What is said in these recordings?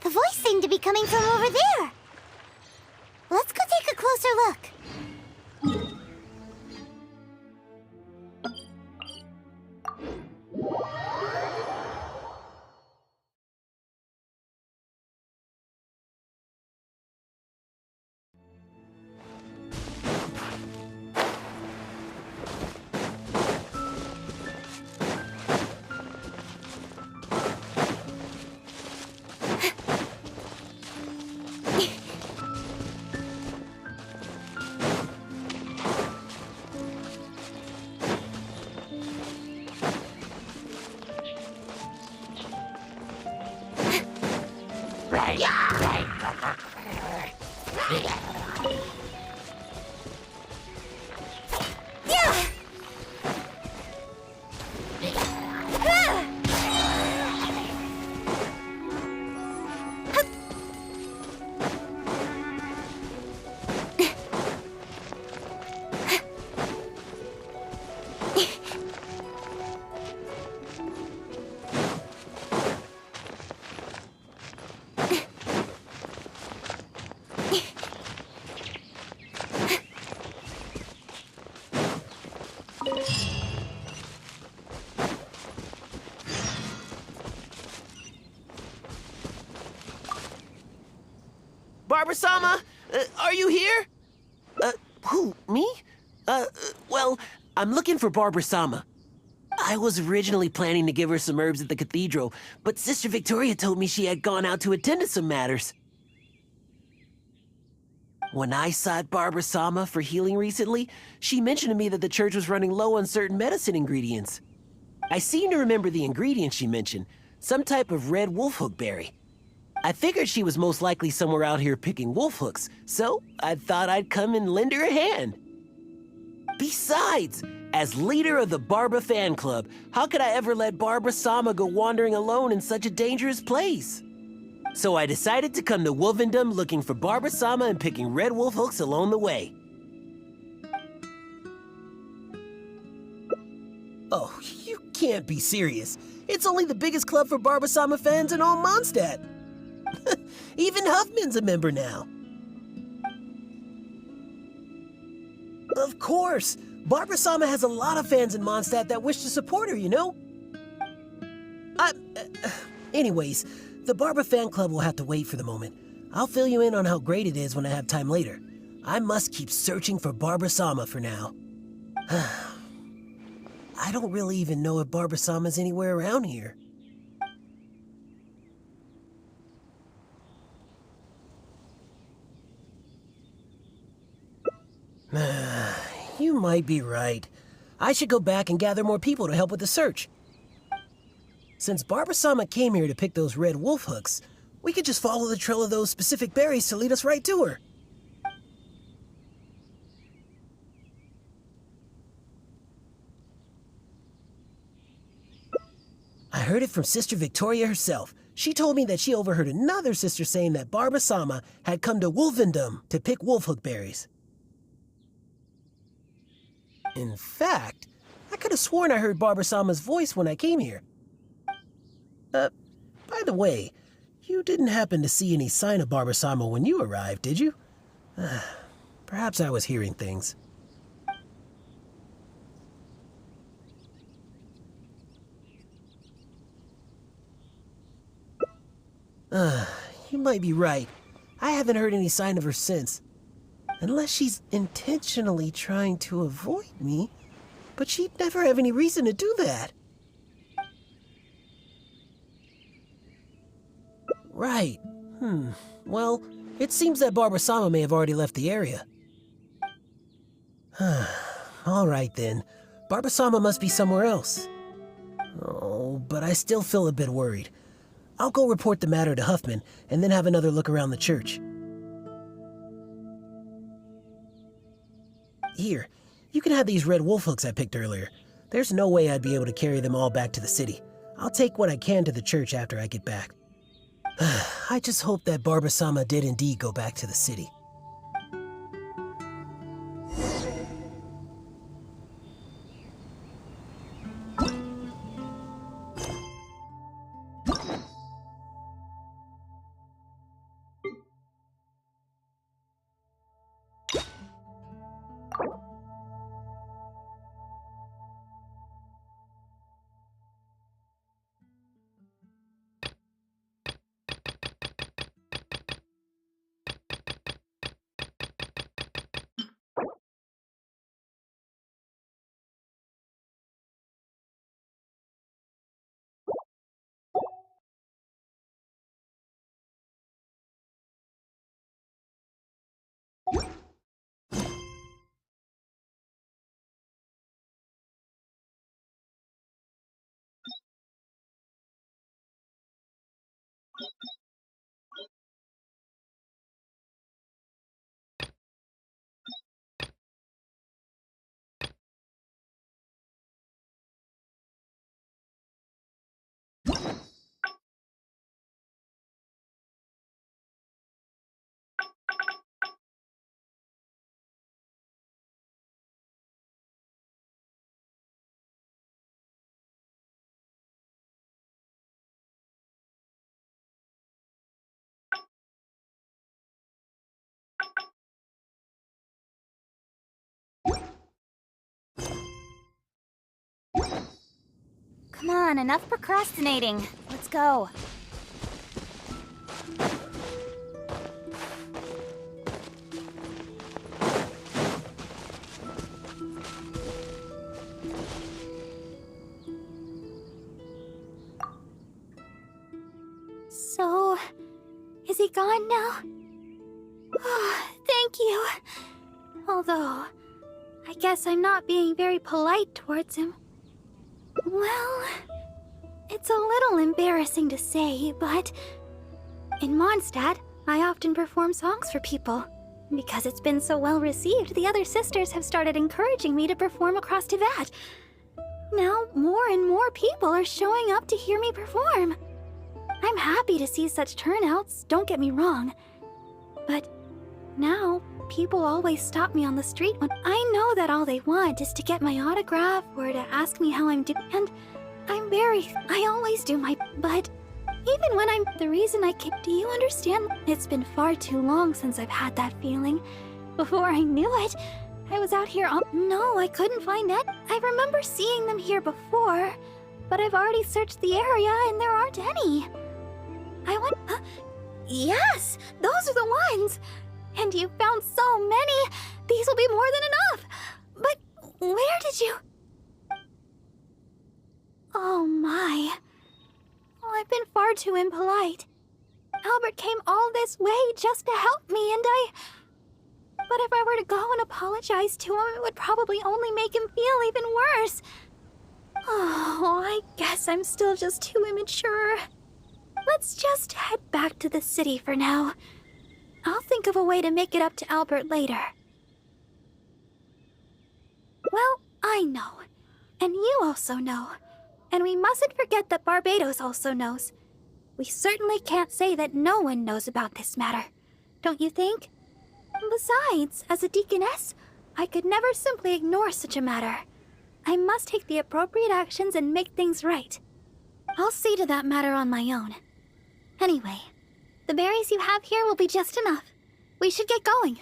The voice seemed to be coming from over there. Let's go take a closer look. Barbara-sama, are you here? Who, me? Well, I'm looking for Barbara-sama. I was originally planning to give her some herbs at the cathedral, but Sister Victoria told me she had gone out to attend to some matters. When I sought Barbara-sama for healing recently, she mentioned to me that the church was running low on certain medicine ingredients. I seem to remember the ingredients she mentioned, some type of red wolfhook berry. I figured she was most likely somewhere out here picking wolfhooks, so I thought I'd come and lend her a hand. Besides, as leader of the Barbara fan club, how could I ever let Barbara-sama go wandering alone in such a dangerous place? So I decided to come to Wolvendom looking for Barbara-sama and picking red wolfhooks along the way. Oh, you can't be serious. It's only the biggest club for Barbara-sama fans in all Mondstadt. Even Huffman's a member now. Of course. Barbara-sama has a lot of fans in Mondstadt that wish to support her, you know? Anyways, the Barbara fan club will have to wait for the moment. I'll fill you in on how great it is when I have time later. I must keep searching for Barbara-sama for now. I don't really even know if Barbara-sama's anywhere around here. You might be right. I should go back and gather more people to help with the search. Since Barbara-sama came here to pick those red wolf hooks, we could just follow the trail of those specific berries to lead us right to her. I heard it from Sister Victoria herself. She told me that she overheard another sister saying that Barbara-sama had come to Wolvendom to pick wolfhook berries. In fact, I could have sworn I heard Barbara-sama's voice when I came here. By the way, you didn't happen to see any sign of Barbara-sama when you arrived, did you? Perhaps I was hearing things. You might be right. I haven't heard any sign of her since. Unless she's intentionally trying to avoid me, but she'd never have any reason to do that. Right. Well, it seems that Barbara-sama may have already left the area. All right then. Barbara-sama must be somewhere else. Oh, but I still feel a bit worried. I'll go report the matter to Huffman, and then have another look around the church. Here, you can have these red wolf hooks I picked earlier. There's no way I'd be able to carry them all back to the city. I'll take what I can to the church after I get back. I just hope that Barbara-sama did indeed go back to the city. Come on, enough procrastinating. Let's go. So, is he gone now? Oh, thank you. Although, I guess I'm not being very polite towards him. Well, it's a little embarrassing to say, but in Mondstadt, I often perform songs for people. Because it's been so well received, the other sisters have started encouraging me to perform across Tivat. Now, more and more people are showing up to hear me perform. I'm happy to see such turnouts, don't get me wrong. But now, people always stop me on the street when I know that all they want is to get my autograph or to ask me how I'm doing. And I always do my, but even when the reason I came, do you understand? It's been far too long since I've had that feeling. Before I knew it, I was out here no, I couldn't find it. I remember seeing them here before, but I've already searched the area and there aren't any. Yes, those are the ones! And you found so many! These will be more than enough! But where did you... Oh my... Oh, I've been far too impolite. Albert came all this way just to help me, and But if I were to go and apologize to him, it would probably only make him feel even worse. Oh, I guess I'm still just too immature. Let's just head back to the city for now. I'll think of a way to make it up to Albert later. Well, I know. And you also know. And we mustn't forget that Barbados also knows. We certainly can't say that no one knows about this matter. Don't you think? Besides, as a deaconess, I could never simply ignore such a matter. I must take the appropriate actions and make things right. I'll see to that matter on my own. Anyway, the berries you have here will be just enough. We should get going.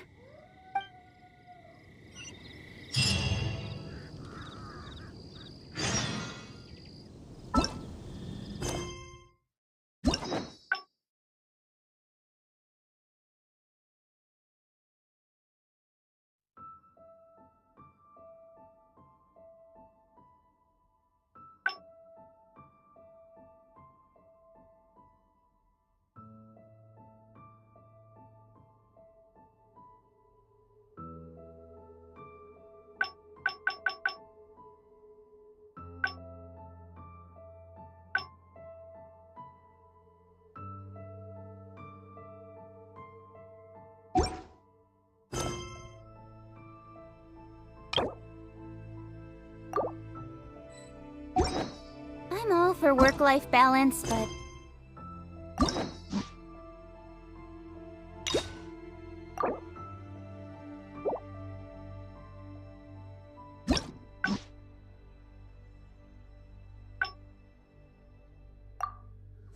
I'm all for work-life balance, but...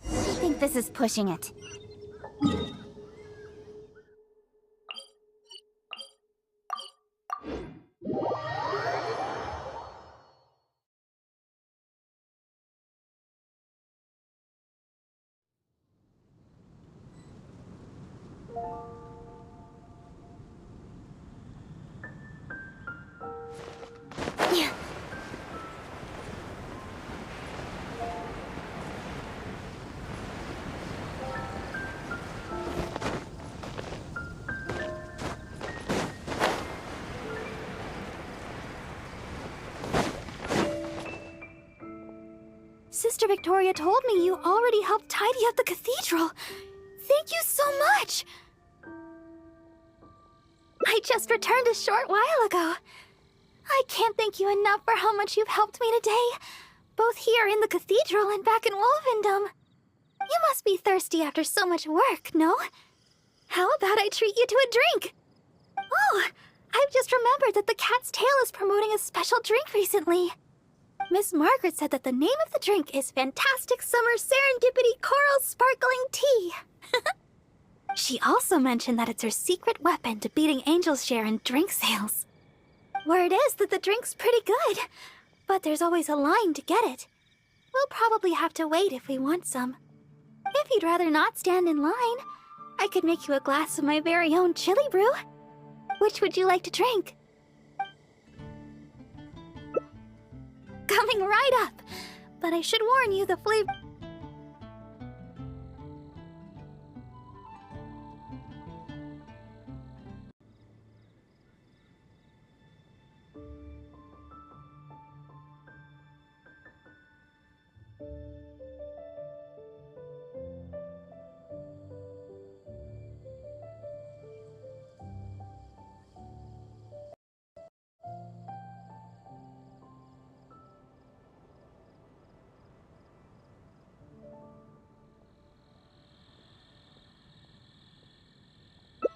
I think this is pushing it. Sister Victoria told me you already helped tidy up the cathedral. Thank you so much! I just returned a short while ago. I can't thank you enough for how much you've helped me today, both here in the cathedral and back in Wolvendom. You must be thirsty after so much work, no? How about I treat you to a drink? Oh, I've just remembered that the Cat's Tail is promoting a special drink recently. Miss Margaret said that the name of the drink is Fantastic Summer Serendipity Coral Sparkling Tea. She also mentioned that it's her secret weapon to beating Angel's share in drink sales. Word is that the drink's pretty good, but there's always a line to get it. We'll probably have to wait if we want some. If you'd rather not stand in line, I could make you a glass of my very own chili brew. Which would you like to drink? Coming right up! But I should warn you, the flavor...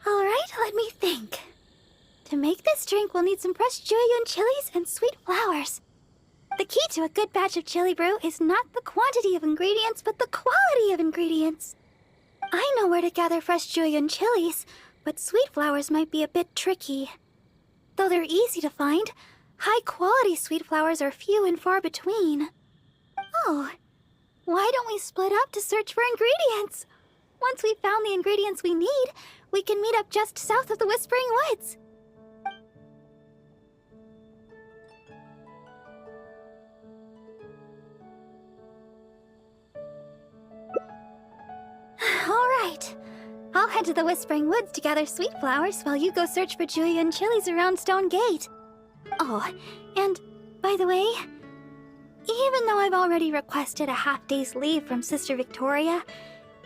Alright, let me think. To make this drink, we'll need some fresh jueyun chilies and sweet flowers. The key to a good batch of chili brew is not the quantity of ingredients, but the quality of ingredients. I know where to gather fresh jueyun chilies, but sweet flowers might be a bit tricky. Though they're easy to find, high-quality sweet flowers are few and far between. Oh, why don't we split up to search for ingredients? Once we've found the ingredients we need, we can meet up just south of the Whispering Woods. Alright. I'll head to the Whispering Woods to gather sweet flowers while you go search for jueyun chilies around Stone Gate. Oh, and by the way, even though I've already requested a half-day's leave from Sister Victoria,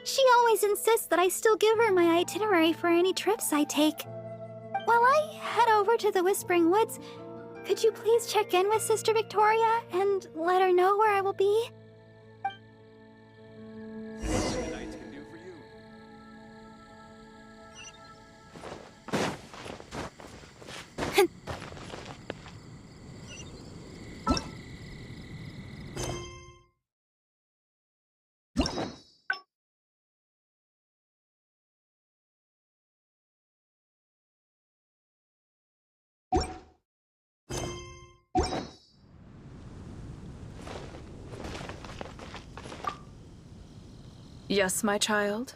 she always insists that I still give her my itinerary for any trips I take. While I head over to the Whispering Woods, could you please check in with Sister Victoria and let her know where I will be? Yes, my child?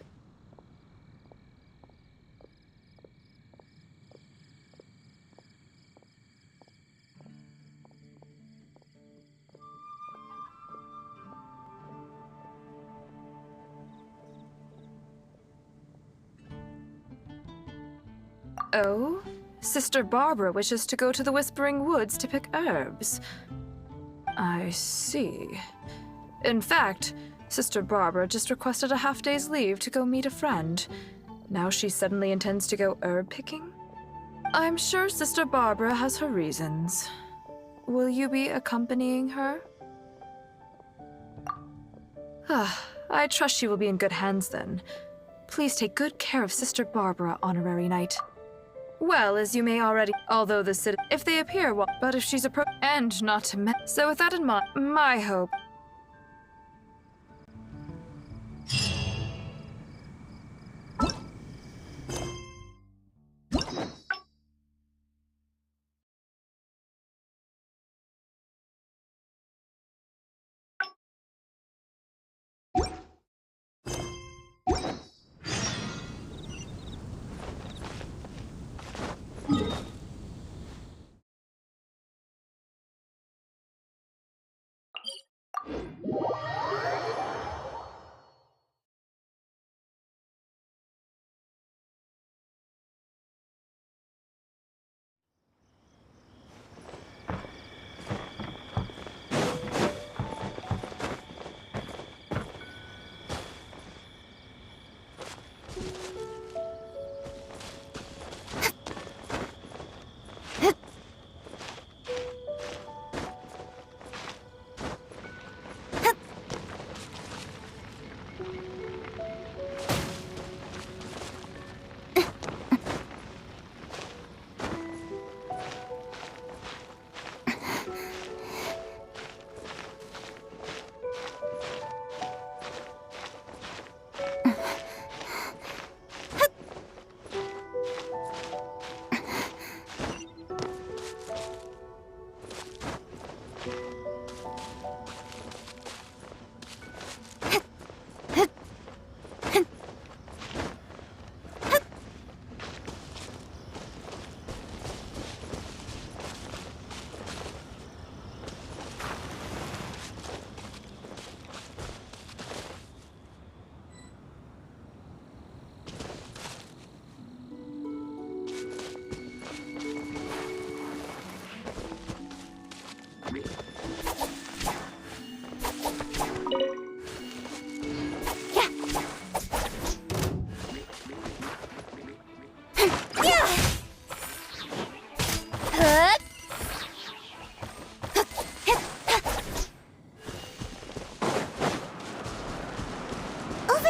Oh? Sister Barbara wishes to go to the Whispering Woods to pick herbs. I see. In fact, Sister Barbara just requested a half-day's leave to go meet a friend. Now she suddenly intends to go herb picking? I'm sure Sister Barbara has her reasons. Will you be accompanying her? I trust she will be in good hands then. Please take good care of Sister Barbara, Honorary Knight. Well, as you may already, although the city, if they appear, well, but if she's and not to so with that in mind, my hope.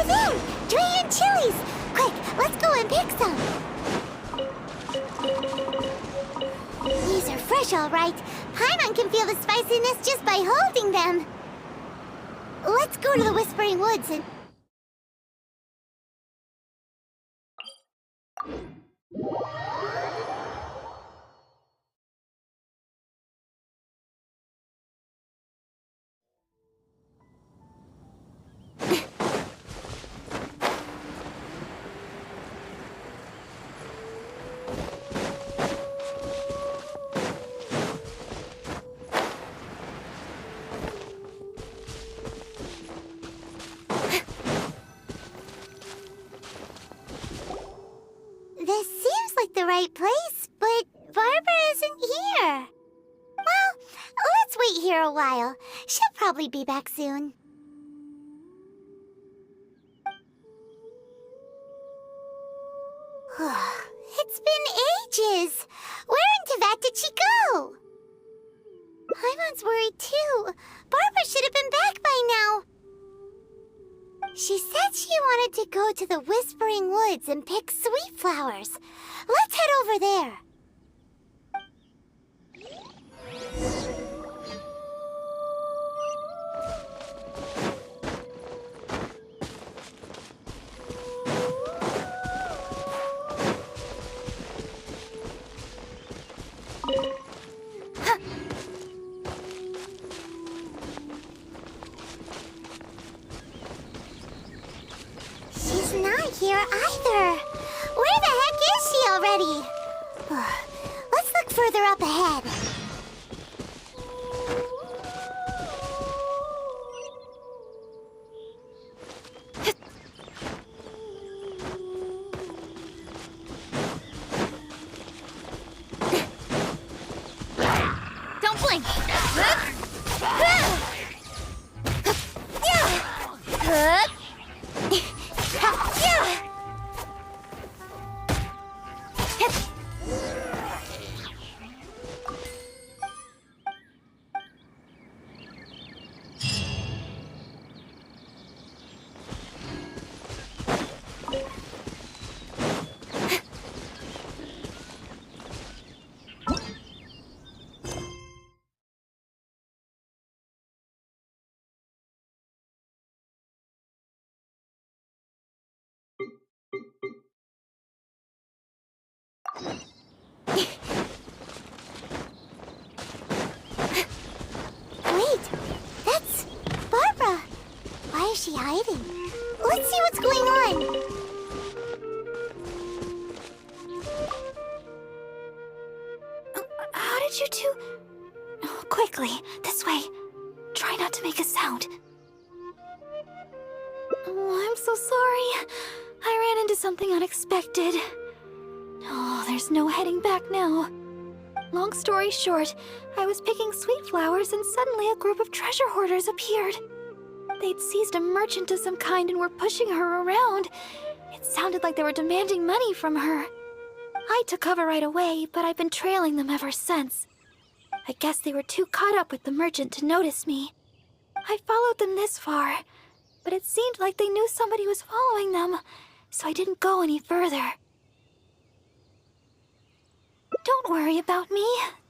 there! Dragon chilies! Quick, let's go and pick some! These are fresh, all right. Paimon can feel the spiciness just by holding them. Let's go to the Whispering Woods and... This seems like the right place, but Barbara isn't here. Well, let's wait here a while. She'll probably be back soon. It's been ages. Where in Teyvat did she go? Paimon's worried too. Barbara should have been back by now. She said she wanted to go to the Whispering Woods and pick sweet flowers. Let's head over there. She's not here either. Where the heck is she already? Let's look further up ahead. Don't blink! Wait, that's Barbara. Why is she hiding? Let's see what's going on. How did you two... Oh, quickly, this way. Try not to make a sound. Oh, I'm so sorry. I ran into something unexpected. Oh, there's no heading back now. Long story short, I was picking sweet flowers and suddenly a group of treasure hoarders appeared. They'd seized a merchant of some kind and were pushing her around. It sounded like they were demanding money from her. I took cover right away, but I've been trailing them ever since. I guess they were too caught up with the merchant to notice me. I followed them this far, but it seemed like they knew somebody was following them, so I didn't go any further. Don't worry about me.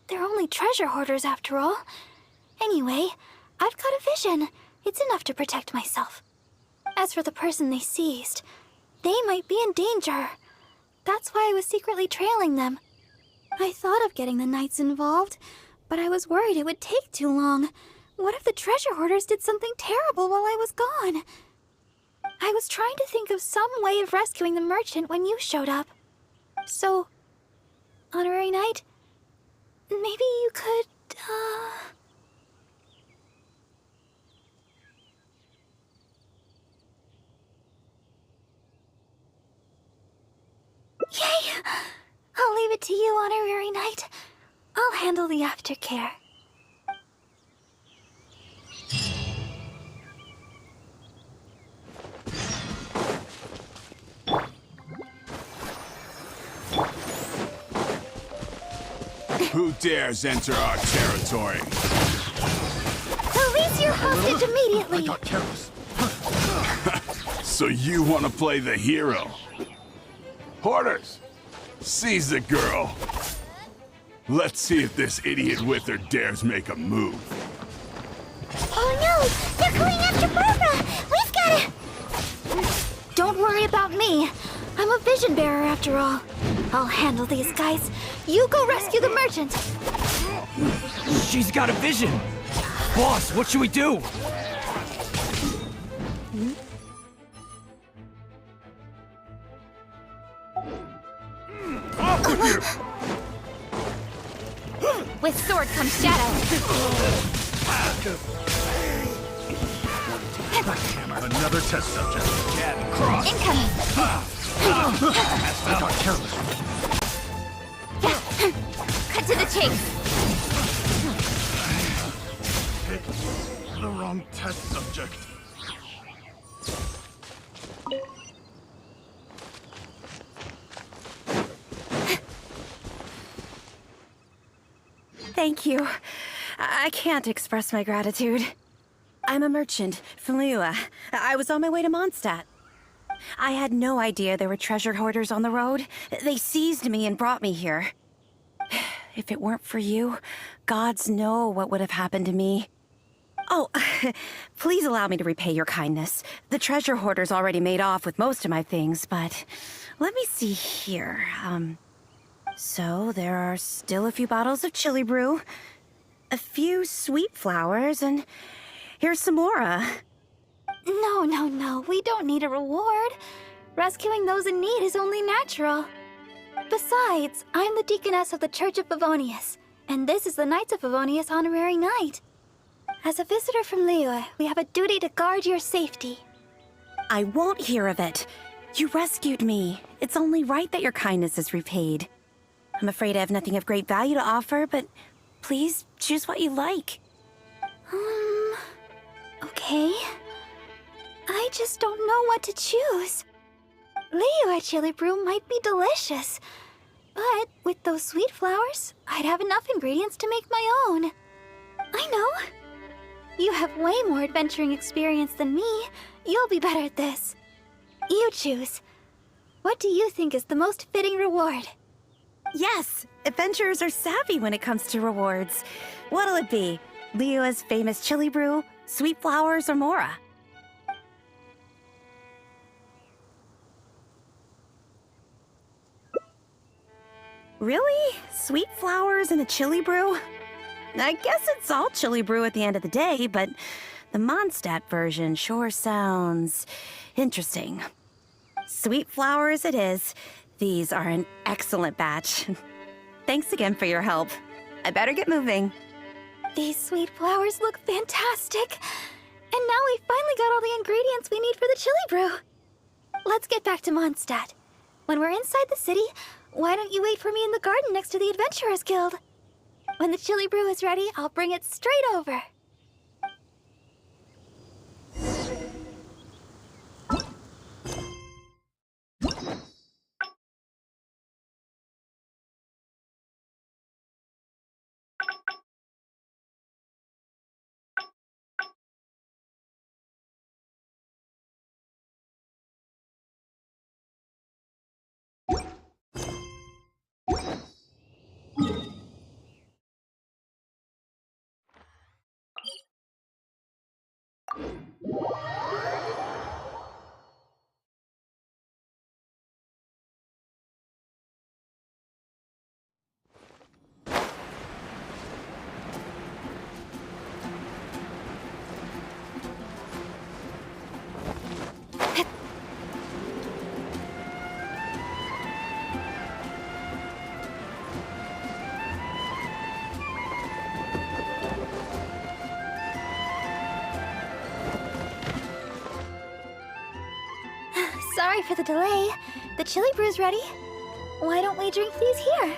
They're only treasure hoarders after all. Anyway, I've got a vision. It's enough to protect myself. As for the person they seized, they might be in danger. That's why I was secretly trailing them. I thought of getting the knights involved, but I was worried it would take too long. What if the treasure hoarders did something terrible while I was gone? I was trying to think of some way of rescuing the merchant when you showed up. So, Honorary Knight, maybe you could, Yay! I'll leave it to you, Honorary Knight. I'll handle the aftercare. Who dares enter our territory? Release your hostage immediately! So you want to play the hero? Hoarders, seize the girl. Let's see if this idiot with her dares make a move. Oh no! They're going after Barbara! We've gotta... Don't worry about me. I'm a vision bearer after all. I'll handle these guys. You go rescue the merchant. She's got a vision! Boss, what should we do? Off with you! With sword comes shadow. Another test subject. Get cross. Incoming. I got careless. Cut to the chase. The wrong test subject. Thank you. I can't express my gratitude. I'm a merchant from Liyue. I was on my way to Mondstadt. I had no idea there were treasure hoarders on the road. They seized me and brought me here. If it weren't for you, gods know what would have happened to me. Oh, please allow me to repay your kindness. The treasure hoarders already made off with most of my things, but let me see here. So there are still a few bottles of chili brew, a few sweet flowers, and here's some more. No. We don't need a reward. Rescuing those in need is only natural. Besides, I'm the deaconess of the Church of Favonius, and this is the Knights of Favonius Honorary Knight. As a visitor from Liyue, we have a duty to guard your safety. I won't hear of it. You rescued me. It's only right that your kindness is repaid. I'm afraid I have nothing of great value to offer, but please choose what you like. Okay. I just don't know what to choose. Liyue chili brew might be delicious, but with those sweet flowers, I'd have enough ingredients to make my own. I know. You have way more adventuring experience than me. You'll be better at this. You choose. What do you think is the most fitting reward? Yes, adventurers are savvy when it comes to rewards. What'll it be? Liyue's famous chili brew, sweet flowers, or Mora? Really? Sweet flowers and a chili brew? I guess it's all chili brew at the end of the day, but the Mondstadt version sure sounds interesting. Sweet flowers it is. These are an excellent batch. Thanks again for your help. I better get moving. These sweet flowers look fantastic. And now we finally got all the ingredients we need for the chili brew. Let's get back to Mondstadt. When we're inside the city, why don't you wait for me in the garden next to the Adventurers Guild? When the chili brew is ready, I'll bring it straight over. Sorry for the delay. The chili brew's ready. Why don't we drink these here?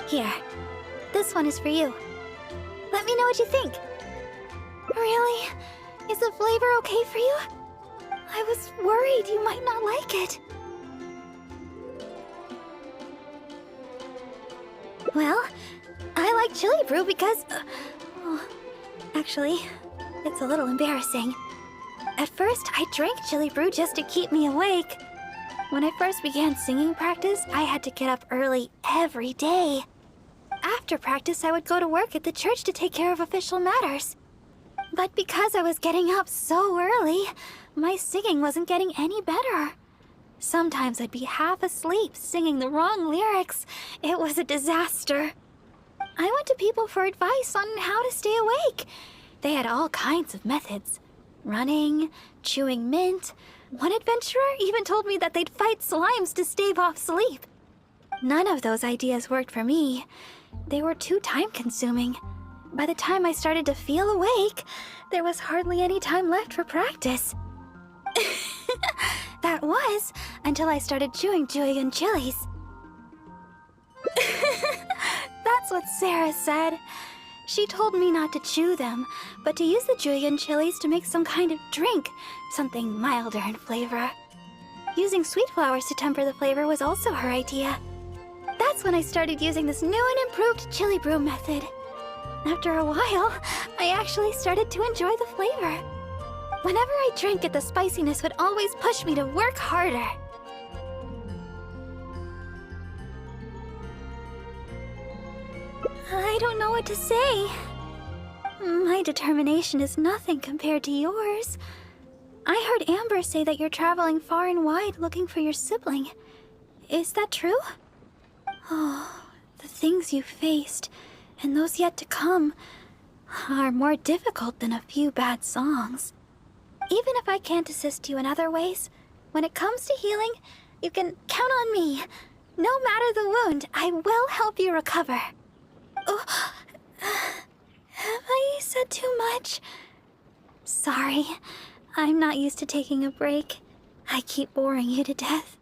Here. This one is for you. Let me know what you think. Really? Is the flavor okay for you? I was worried you might not like it. Well, I like chili brew because... actually, it's a little embarrassing. At first, I drank chili brew just to keep me awake. When I first began singing practice, I had to get up early every day. After practice, I would go to work at the church to take care of official matters. But because I was getting up so early, my singing wasn't getting any better. Sometimes I'd be half asleep singing the wrong lyrics. It was a disaster. I went to people for advice on how to stay awake. They had all kinds of methods. Running, chewing mint. One adventurer even told me that they'd fight slimes to stave off sleep. None of those ideas worked for me. They were too time-consuming. By the time I started to feel awake, there was hardly any time left for practice. That was until I started chewing Julian chilies. That's what Sarah said. She told me not to chew them, but to use the Julian chilies to make some kind of drink, something milder in flavor. Using sweet flowers to temper the flavor was also her idea. That's when I started using this new and improved chili brew method. After a while, I actually started to enjoy the flavor. Whenever I drank it, the spiciness would always push me to work harder. I don't know what to say. My determination is nothing compared to yours. I heard Amber say that you're traveling far and wide looking for your sibling. Is that true? Oh, the things you faced, and those yet to come, are more difficult than a few bad songs. Even if I can't assist you in other ways, when it comes to healing, you can count on me. No matter the wound, I will help you recover. Oh, have I said too much? Sorry, I'm not used to taking a break. I keep boring you to death.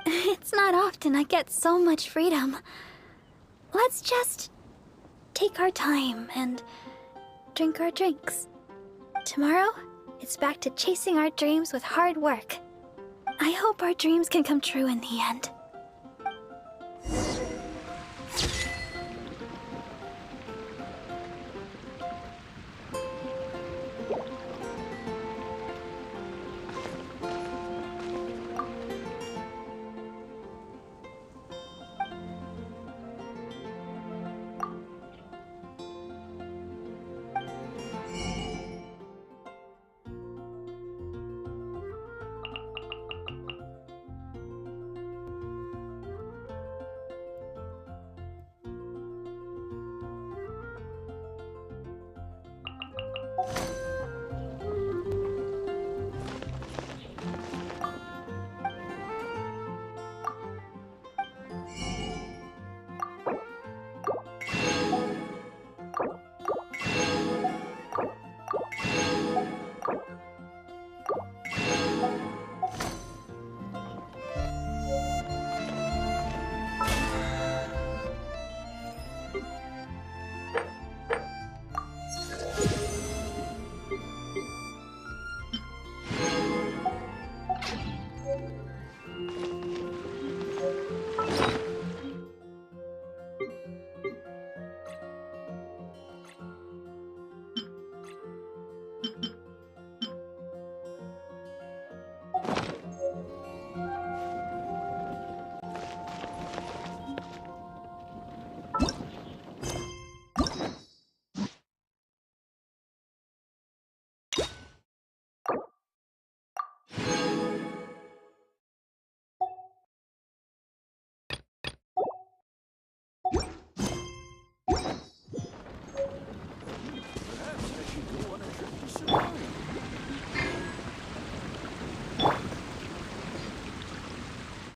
It's not often I get so much freedom. Let's just take our time and drink our drinks. Tomorrow, it's back to chasing our dreams with hard work. I hope our dreams can come true in the end.